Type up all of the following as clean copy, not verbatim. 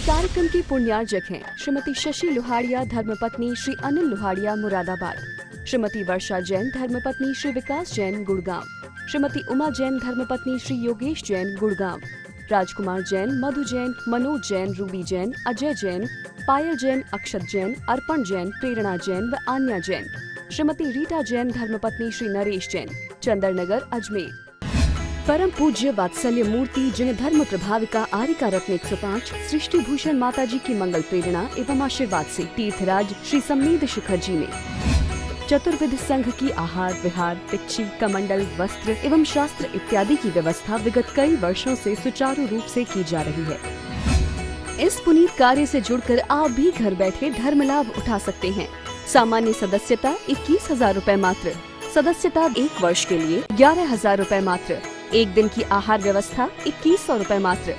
कार्यक्रम के पुण्यार्जक हैं श्रीमती शशि लोहाड़िया धर्मपत्नी श्री अनिल लोहाड़िया मुरादाबाद, श्रीमती वर्षा जैन धर्मपत्नी श्री विकास जैन गुड़गांव, श्रीमती उमा जैन धर्मपत्नी श्री योगेश जैन गुड़गांव, राजकुमार जैन, मधु जैन, मनोज जैन, रूबी जैन, अजय जैन, पायल जैन, अक्षत जैन, अर्पण जैन, प्रेरणा जैन व आन्या जैन, श्रीमती रीटा जैन धर्मपत्नी श्री नरेश जैन, चंदरनगर अजमेर। परम पूज्य वात्सल्य मूर्ति जिन धर्म प्रभाविका आरिका रत्न 105 सृष्टि भूषण माता जी की मंगल प्रेरणा एवं आशीर्वाद से तीर्थराज श्री सम्मेद शिखर जी में चतुर्विध संघ की आहार विहार, पिच्छी, कमंडल, वस्त्र एवं शास्त्र इत्यादि की व्यवस्था विगत कई वर्षों से सुचारू रूप से की जा रही है। इस पुनीत कार्य से जुड़कर आप भी घर बैठे धर्म लाभ उठा सकते हैं। सामान्य सदस्यता 21,000 रूपए मात्र, सदस्यता 1 वर्ष के लिए 11,000 रूपए मात्र, एक दिन की आहार व्यवस्था 2100 रूपए मात्र।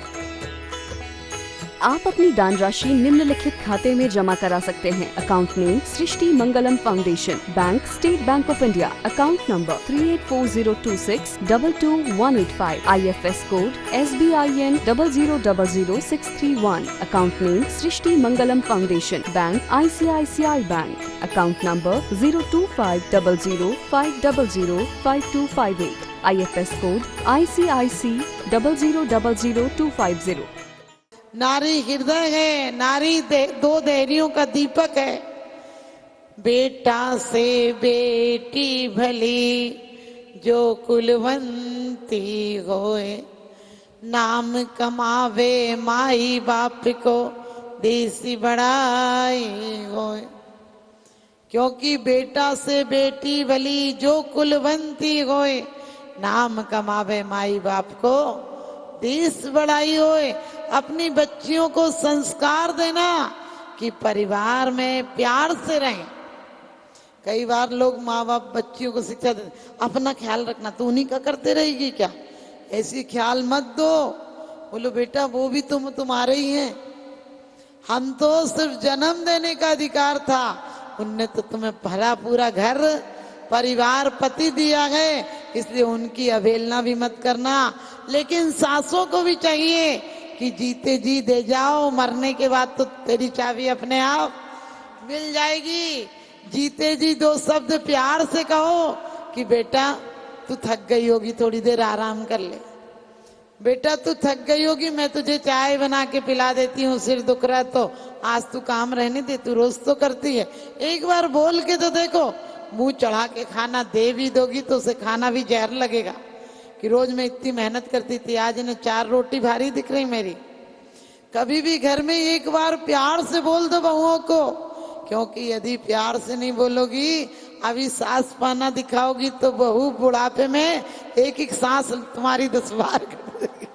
आप अपनी दान राशि निम्नलिखित खाते में जमा करा सकते हैं। Account name Srishti Mangalam foundation, bank state bank of India, account number 384026222185, IFS code SBIN 0000631, account name Srishti Mangalam foundation, bank ICICI bank, account number 0250050052258, IFS code ICIC 0000250। नारी हृदय है, नारी दो देहरियों का दीपक है। बेटा से बेटी भली जो कुलवंती होए, नाम कमावे माई बाप को देसी बड़ाई होए। क्योंकि बेटा से बेटी भली जो कुलवंती होए, नाम कमावे माई बाप को देश बड़ाई होए। अपनी बच्चियों को संस्कार देना कि परिवार में प्यार से रहें। कई बार लोग माँ बाप बच्चियों को शिक्षा देते, अपना ख्याल रखना, तू उन्हीं का करते रहेगी क्या, ऐसी ख्याल मत दो। बोलो बेटा वो भी तुम्हारे ही हैं, हम तो सिर्फ जन्म देने का अधिकार था, उनने तो तुम्हें भरा पूरा घर परिवार पति दिया है, इसलिए उनकी अवहेलना भी मत करना। लेकिन सासों को भी चाहिए कि जीते जी दे जाओ, मरने के बाद तो तेरी चाबी अपने आप मिल जाएगी। जीते जी 2 शब्द प्यार से कहो कि बेटा तू थक गई होगी, थोड़ी देर आराम कर ले, बेटा तू थक गई होगी, मैं तुझे चाय बना के पिला देती हूँ, सिर दुख रहा तो आज तू काम रहने दे, तू रोज तो करती है। एक बार बोल के तो देखो, मुंह चढ़ा के खाना दे भी दोगी तो उसे खाना भी जहर लगेगा कि रोज मैं इतनी मेहनत करती थी, आज इन्हें 4 रोटी भारी दिख रही मेरी। कभी भी घर में एक बार प्यार से बोल दो बहुओं को, क्योंकि यदि प्यार से नहीं बोलोगी, अभी सांस पाना दिखाओगी तो बहू बुढ़ापे में एक एक सांस तुम्हारी 10 बार कर देगी,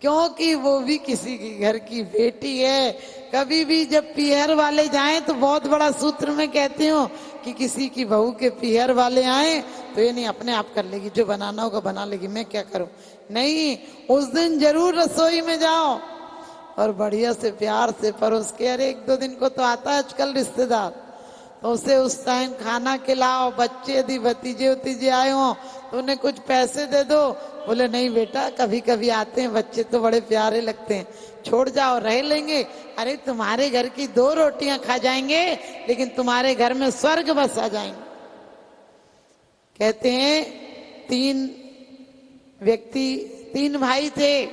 क्योंकि वो भी किसी की घर की बेटी है। कभी भी जब पीहर वाले जाएं तो बहुत बड़ा सूत्र में कहती हूँ कि किसी की बहू के पीहर वाले आए तो ये नहीं अपने आप कर लेगी, जो बनाना होगा बना लेगी, मैं क्या करूं। नहीं, उस दिन जरूर रसोई में जाओ और बढ़िया से प्यार से परोस के, अरे 1-2 दिन को तो आता है आजकल रिश्तेदार, तो उसे उस टाइम खाना खिलाओ। बच्चे यदि भतीजे उतीजे आए हो तो उन्हें कुछ पैसे दे दो। बोले नहीं बेटा कभी कभी आते हैं बच्चे तो बड़े प्यारे लगते हैं, छोड़ जाओ रह लेंगे। अरे तुम्हारे घर की 2 रोटियां खा जाएंगे लेकिन तुम्हारे घर में स्वर्ग बसा जाएंगे। कहते हैं 3 भाई थे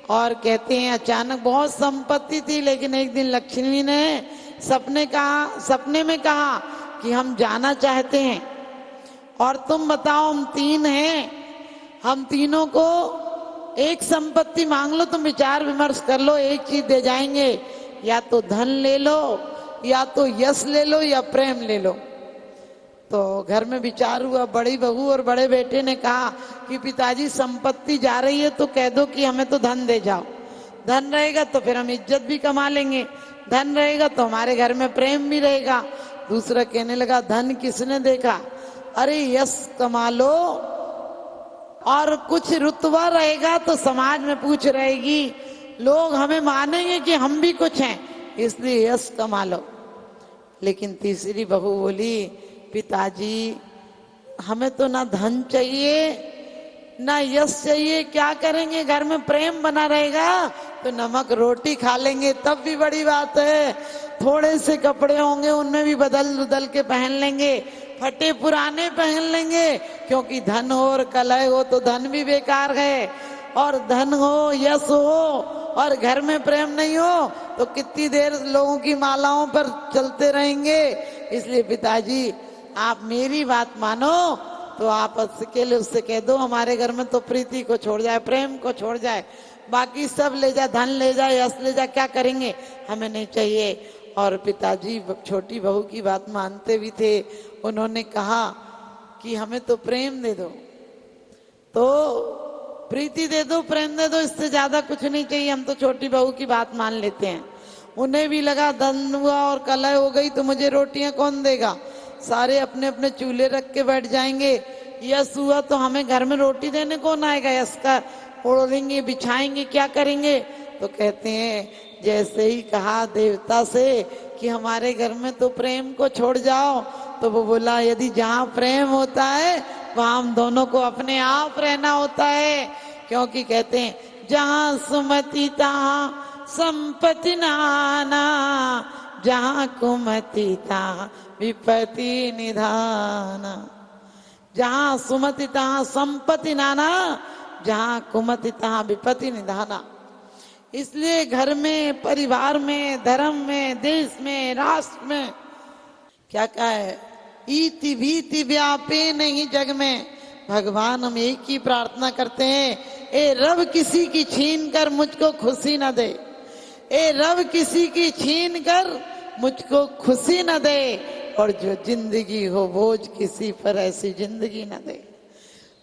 और कहते हैं अचानक बहुत संपत्ति थी, लेकिन एक दिन लक्ष्मी ने सपने में कहा कि हम जाना चाहते हैं और तुम बताओ हम 3 हैं, हम तीनों को एक संपत्ति मांग लो, तुम विचार विमर्श कर लो, एक चीज दे जाएंगे, या तो धन ले लो, या तो यश ले लो, या प्रेम ले लो। तो घर में विचार हुआ, बड़ी बहू और बड़े बेटे ने कहा कि पिताजी संपत्ति जा रही है तो कह दो कि हमें तो धन दे जाओ, धन रहेगा तो फिर हम इज्जत भी कमा लेंगे, धन रहेगा तो हमारे घर में प्रेम भी रहेगा। दूसरा कहने लगा धन किसने देखा, अरे यश कमा लो और कुछ रुतबा रहेगा तो समाज में पूछ रहेगी, लोग हमें मानेंगे कि हम भी कुछ हैं, इसलिए यश कमा लो। लेकिन तीसरी बहू बोली पिताजी हमें तो ना धन चाहिए ना यश चाहिए, क्या करेंगे? घर में प्रेम बना रहेगा तो नमक रोटी खा लेंगे, तब भी बड़ी बात है। थोड़े से कपड़े होंगे उनमें भी बदल बदल के पहन लेंगे, फटे पुराने पहन लेंगे, क्योंकि धन हो और कलह हो तो धन भी बेकार है। और धन हो, यश हो और घर में प्रेम नहीं हो तो कितनी देर लोगों की मालाओं पर चलते रहेंगे। इसलिए पिताजी आप मेरी बात मानो, तो आप अकेले उससे कह दो हमारे घर में तो प्रीति को छोड़ जाए, प्रेम को छोड़ जाए, बाकी सब ले जाए, धन ले जाए, यश ले जाए, क्या करेंगे, हमें नहीं चाहिए। और पिताजी छोटी बहू की बात मानते भी थे। उन्होंने कहा कि हमें तो प्रेम दे दो, तो प्रीति दे दो, प्रेम दे दो, इससे ज्यादा कुछ नहीं चाहिए, हम तो छोटी बहू की बात मान लेते हैं। उन्हें भी लगा धन हुआ और कलह हो गई तो मुझे रोटियां कौन देगा, सारे अपने अपने चूल्हे रख के बैठ जाएंगे। यश हुआ तो हमें घर में रोटी देने कौन आएगा, यश का ओढ़ेंगे, बिछाएंगे, क्या करेंगे। तो कहते हैं जैसे ही कहा देवता से कि हमारे घर में तो प्रेम को छोड़ जाओ, तो वो बोला यदि जहाँ प्रेम होता है वहां हम दोनों को अपने आप रहना होता है। क्योंकि कहते हैं जहाँ सुमति तहाँ संपत्ति नाना, जहाँ कुमति तहाँ विपत्ति निधाना। जहाँ सुमति तहाँ संपत्ति नाना, जहाँ कुमति तहाँ विपत्ति निधाना। इसलिए घर में, परिवार में, धर्म में, देश में, राष्ट्र में क्या क्या है, इति भीति व्यापे नहीं जग में। भगवान हम एक ही प्रार्थना करते हैं, ए रब किसी की छीन कर मुझको खुशी न दे, ए रब किसी की छीन कर मुझको खुशी न दे, और जो जिंदगी हो बोझ किसी पर ऐसी जिंदगी न दे।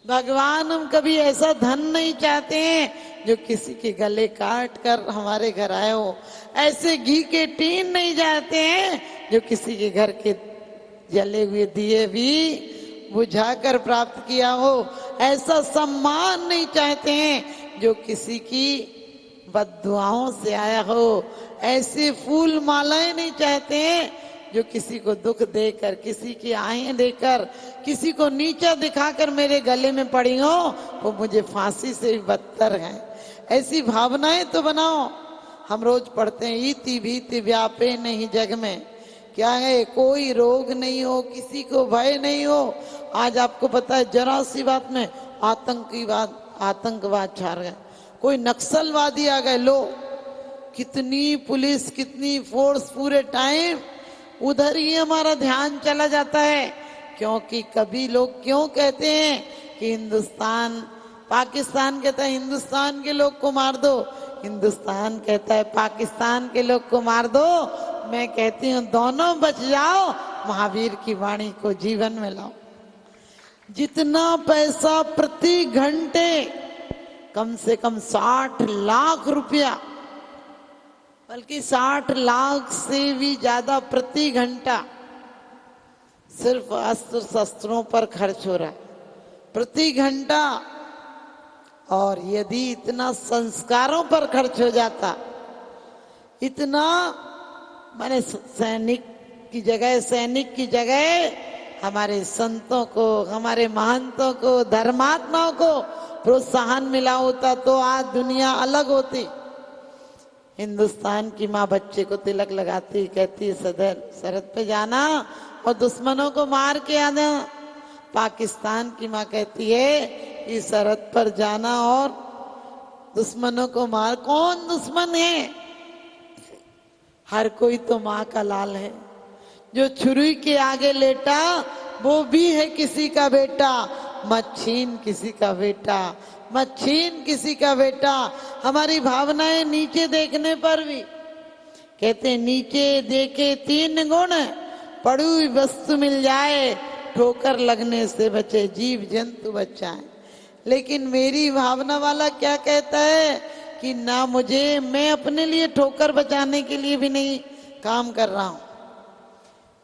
भगवान हम कभी ऐसा धन नहीं चाहते हैं जो किसी के गले काट कर हमारे घर आए हो, ऐसे घी के टीन नहीं चाहते हैं जो किसी के घर के जले हुए दिए भी बुझाकर प्राप्त किया हो, ऐसा सम्मान नहीं चाहते हैं जो किसी की बद्दुआओं से आया हो, ऐसे फूल मालाएं नहीं चाहते हैं जो किसी को दुख देकर, किसी की आहें देकर, किसी को नीचा दिखाकर मेरे गले में पड़ी हो, वो मुझे फांसी से भी बदतर है। ऐसी भावनाएं तो बनाओ। हम रोज पढ़ते हैं इति भीति व्यापे नहीं जग में, क्या है, कोई रोग नहीं हो, किसी को भय नहीं हो। आज आपको पता है जरा सी बात में आतंकवाद छा गया, कोई नक्सलवादी आ गए, लो कितनी पुलिस, कितनी फोर्स, पूरे टाइम उधर ही हमारा ध्यान चला जाता है। क्योंकि कभी लोग क्यों कहते हैं कि हिंदुस्तान, पाकिस्तान कहता है हिंदुस्तान के लोग को मार दो, हिंदुस्तान कहता है पाकिस्तान के लोग को मार दो। मैं कहती हूँ दोनों बच जाओ, महावीर की वाणी को जीवन में लाओ। जितना पैसा प्रति घंटे, कम से कम 60 लाख रुपया, बल्कि 60 लाख से भी ज्यादा प्रति घंटा सिर्फ अस्त्र शस्त्रों पर खर्च हो रहा है प्रति घंटा। और यदि इतना संस्कारों पर खर्च हो जाता, इतना, माने सैनिक की जगह हमारे संतों को, हमारे महंतों को, धर्मात्माओं को प्रोत्साहन मिला होता तो आज दुनिया अलग होती। हिंदुस्तान की माँ बच्चे को तिलक लगाती, कहती है सरहद पे जाना और दुश्मनों को मार के आना। पाकिस्तान की माँ कहती है कि सरहद पर जाना और दुश्मनों को मार। कौन दुश्मन है? हर कोई तो माँ का लाल है। जो छुरी के आगे लेटा वो भी है किसी का बेटा। मच्छीन किसी का बेटा, मच्छीन किसी का बेटा। हमारी भावनाएं नीचे देखने पर भी कहते नीचे देखे 3 गुण, पड़ी हुई वस्तु मिल जाए, ठोकर लगने से बचे, जीव जंतु बच जाए। लेकिन मेरी भावना वाला क्या कहता है कि ना मुझे, मैं अपने लिए ठोकर बचाने के लिए भी नहीं काम कर रहा हूं,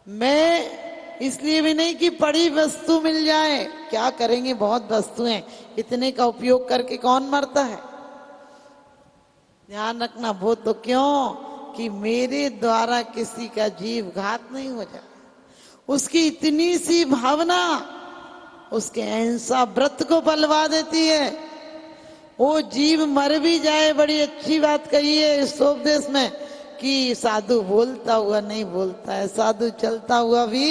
मैं इसलिए भी नहीं कि पड़ी वस्तु मिल जाए। क्या करेंगे, बहुत वस्तुएं, इतने का उपयोग करके कौन मरता है। ध्यान रखना, वो तो क्यों कि मेरे द्वारा किसी का जीव घात नहीं हो जाए, उसकी इतनी सी भावना उसके अहिंसा व्रत को बलवा देती है। वो जीव मर भी जाए, बड़ी अच्छी बात कही है इस उपदेश में कि साधु बोलता हुआ नहीं बोलता है, साधु चलता हुआ भी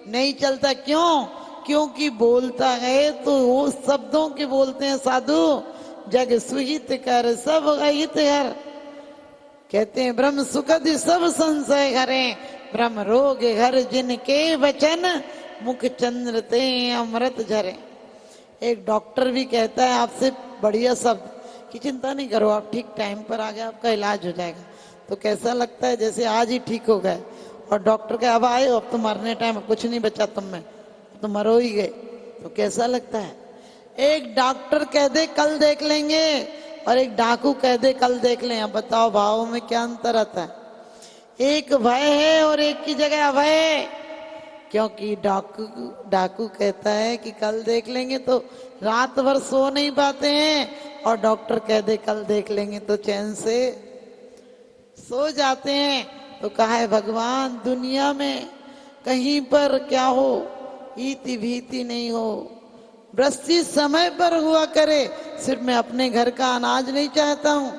नहीं चलता। क्यों? क्योंकि बोलता है तो वो शब्दों के बोलते हैं साधु, जग सुहित कर सब अहित हर। कहते हैं ब्रह्म सुखद सब संशय हरे, ब्रह्म रोग हर जिनके वचन, मुख चंद्र ते अमृत झरे। एक डॉक्टर भी कहता है आपसे बढ़िया शब्द कि चिंता नहीं करो, आप ठीक टाइम पर आ गए, आपका इलाज हो जाएगा। तो कैसा लगता है जैसे आज ही ठीक हो गए, और डॉक्टर के अब आए, अब तो मरने टाइम कुछ नहीं बचा तुम में, तो मरो ही गए, तो कैसा लगता है? एक डॉक्टर कह दे कल देख लेंगे, और एक डाकू कह दे कल देख लें। अब बताओ भावों में क्या अंतर आता है? एक भय है और एक की जगह अभय है। क्योंकि डाकू कहता है कि कल देख लेंगे तो रात भर सो नहीं पाते हैं, और डॉक्टर कह दे कल देख लेंगे तो चैन से सो जाते हैं। तो कहा है भगवान दुनिया में कहीं पर क्या हो, इति भीति नहीं हो, वृष्टि समय पर हुआ करे, सिर्फ मैं अपने घर का अनाज नहीं चाहता हूं।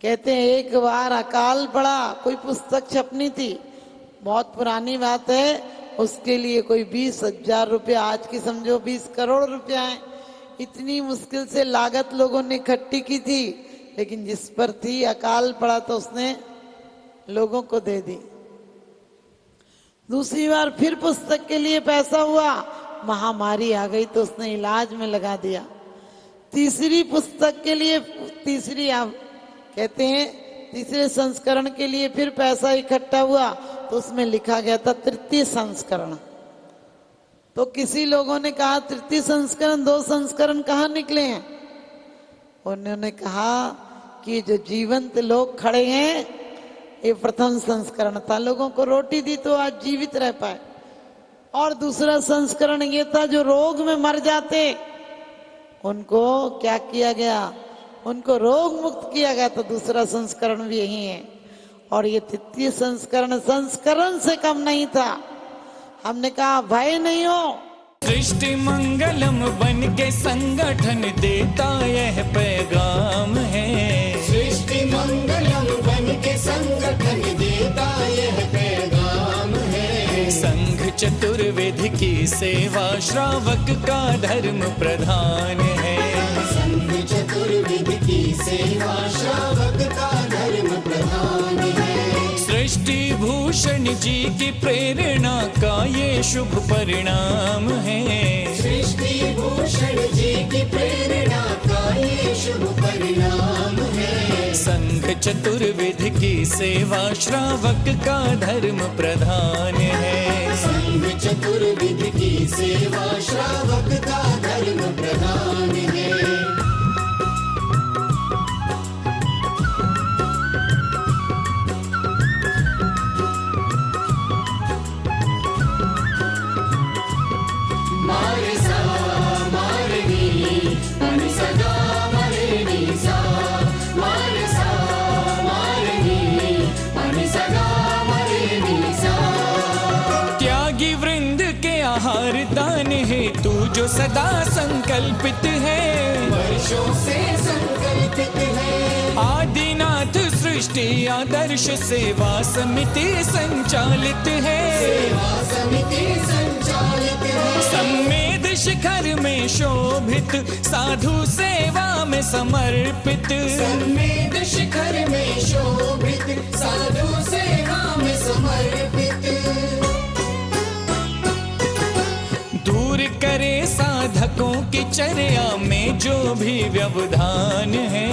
कहते हैं एक बार अकाल पड़ा, कोई पुस्तक छपनी थी, बहुत पुरानी बात है, उसके लिए कोई 20,000 रुपया, आज की समझो 20 करोड़ रुपया है, इतनी मुश्किल से लागत लोगों ने इकट्ठी की थी, लेकिन जिस पर थी अकाल पड़ा तो उसने लोगों को दे दी। दूसरी बार फिर पुस्तक के लिए पैसा हुआ, महामारी आ गई तो उसने इलाज में लगा दिया। तीसरी पुस्तक के लिए, तीसरी आप कहते हैं तीसरे संस्करण के लिए फिर पैसा इकट्ठा हुआ, तो उसमें लिखा गया था तृतीय संस्करण। तो किसी लोगों ने कहा तृतीय संस्करण, 2 संस्करण कहाँ निकले हैं? उन्होंने कहा कि जो जीवंत लोग खड़े हैं ये प्रथम संस्करण था, लोगों को रोटी दी तो आज जीवित रह पाए। और दूसरा संस्करण ये था जो रोग में मर जाते उनको क्या किया गया, उनको रोग मुक्त किया गया, तो दूसरा संस्करण भी यही है। और ये तृतीय संस्करण संस्करण से कम नहीं था। हमने कहा भय नहीं हो, सृष्टि मंगलम बन के संगठन देता यह पैगाम है। सृष्टि मंगलम बन के संगठन देता यह पैगाम है। संघ चतुर्वेद की सेवा श्रावक का धर्म प्रधान है। संघ चतुर्वेद की सेवा श्रावक का धर्म प्रधान है। सृष्टि भूषण जी की प्रेरणा का ये शुभ परिणाम है। सृष्टि भूषण जी की प्रेरणा का ये शुभ परिणाम है। संघ चतुर्वेद की सेवा श्रावक का धर्म प्रधान है। संघ चतुर्वेद की सेवा श्रावक का धर्म प्रधान है। दान है तू जो सदा संकल्पित है, वर्षों से संकल्पित है। आदिनाथ सृष्टि आदर्श सेवा समिति संचालित है। सेवा समिति संचालित है। सम्मेद शिखर में शोभित साधु सेवा में समर्पित। सम्मेद शिखर में शोभित साधु सेवा में समर्पित। दूर करे साधकों की चर्या में जो भी व्यवधान है।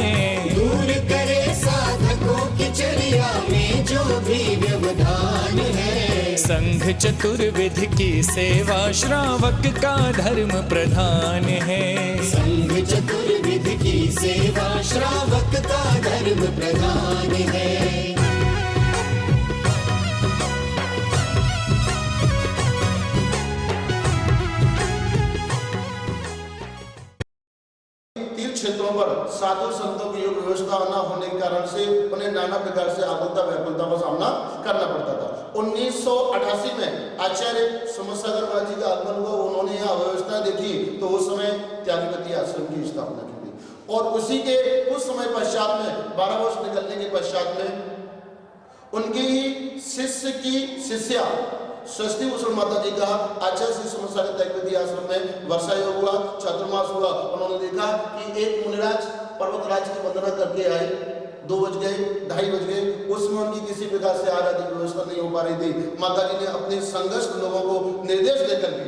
दूर करे साधकों की चर्या में जो भी व्यवधान है। संघ चतुर्वेद की सेवा श्रावक का धर्म प्रधान है। संघ चतुर्वेद की सेवा श्रावक का धर्म प्रधान है। क्षेत्रों पर साधु संतों की योग व्यवस्था न होने के कारण से उन्हें नाना प्रकार से आकुलता व्याकुलता का सामना करना पड़ता था। 1988 में आचार्य समसागर जी का आगमन हुआ, उन्होंने यहाँ व्यवस्था देखी तो उस समय त्यागपति आश्रम की स्थापना की थी। और उसी के उस समय पश्चात में 12 वर्ष निकलने के पश्चात में उनकी ही शिष्य की शिष्या स्वस्ति भूषण माता जी का आचार्य श्री समसागर त्यागपति आश्रम में वर्षा योग हुआ, चातुर्मास हुआ। उन्होंने देखा कि एक मुनिराज पर्वतराज की वंदना करके आए, 2 बज गए, 2:30 बज गए, उसमें उनकी किसी प्रकार से आराध्य की व्यवस्था नहीं हो पा रही थी। माता जी ने अपने संघर्ष लोगों को निर्देश देकर के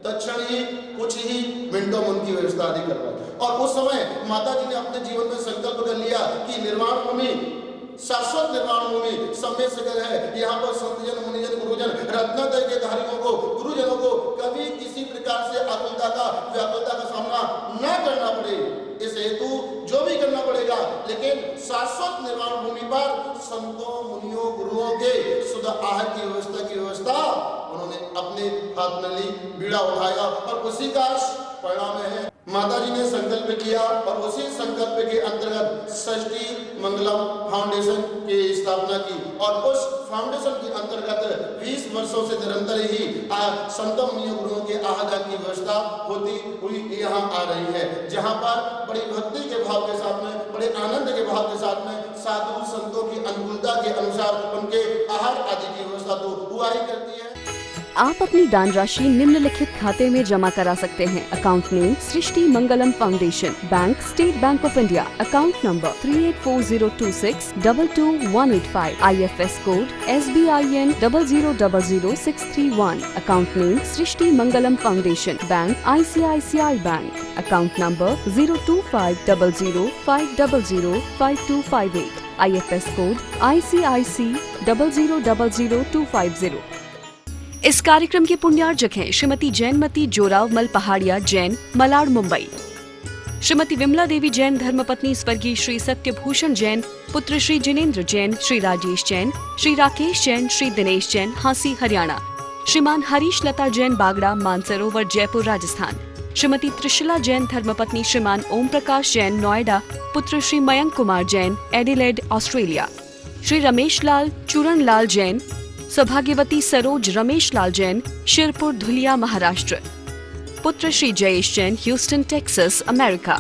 तत्क्षण ही कुछ ही मिनटों में उनकी व्यवस्था आदि करवाई। और उस समय माता जी ने अपने जीवन में संकल्प कर लिया कि निर्वाण भूमि, शाश्वत निर्माण भूमि समय सगर है, यहाँ पर संतजन, मुनिजन, गुरुजन, रत्नत्रय के धारियों को, गुरुजनों को कभी किसी प्रकार से आकुलता का व्याकुलता का सामना न करना पड़े। इस हेतु जो भी करना पड़ेगा, लेकिन शाश्वत निर्माण भूमि पर संतों, मुनियों, गुरुओं के शुद्ध आहार की व्यवस्था उन्होंने अपने हाथ में ली, बीड़ा उठाया और उसी का परिणाम है माता जी ने संकल्प किया। और उसी संकल्प के अंतर्गत षष्ठी मंगलम फाउंडेशन की स्थापना की। और उस फाउंडेशन के अंतर्गत 20 वर्षों से निरंतर ही संतों, मुनियों, गुरुओं के आहार की व्यवस्था होती हुई यहाँ आ रही है, जहाँ पर बड़ी भक्ति के भाव के साथ में, बड़े आनंद के भाव के साथ में साधु संतों की अनुकूलता के अनुसार उनके आहार आदि की व्यवस्था तो हुआ ही करती है। आप अपनी दान राशि निम्नलिखित खाते में जमा करा सकते हैं। Account name Srishti Mangalam foundation, bank state bank of India, account number 384026222185, IFS code SBIN 0000631, account name Srishti Mangalam foundation, bank ICICI bank, account number 0250050052258, IFS code ICIC 0000250। इस कार्यक्रम के पुण्यार्जक हैं श्रीमती जैनमती जोरावमल पहाड़िया जैन, मलाड, मुंबई। श्रीमती विमला देवी जैन धर्मपत्नी स्वर्गीय श्री सत्यभूषण जैन, पुत्र श्री जिनेन्द्र जैन, श्री राजेश जैन, श्री राकेश जैन, श्री दिनेश जैन, हांसी, हरियाणा। श्रीमान हरीश लता जैन बागड़ा, मानसरोवर, जयपुर, राजस्थान। श्रीमती त्रिशला जैन धर्मपत्नी श्रीमान ओम प्रकाश जैन, नोएडा, पुत्र श्री मयंक कुमार जैन, एडिलेड, ऑस्ट्रेलिया। श्री रमेश लाल चूरण लाल जैन, सौभाग्यवती सरोज रमेश लाल जैन, शिरपुर, धुलिया, महाराष्ट्र। पुत्र Shri Jayesh Jain, Houston, Texas, America.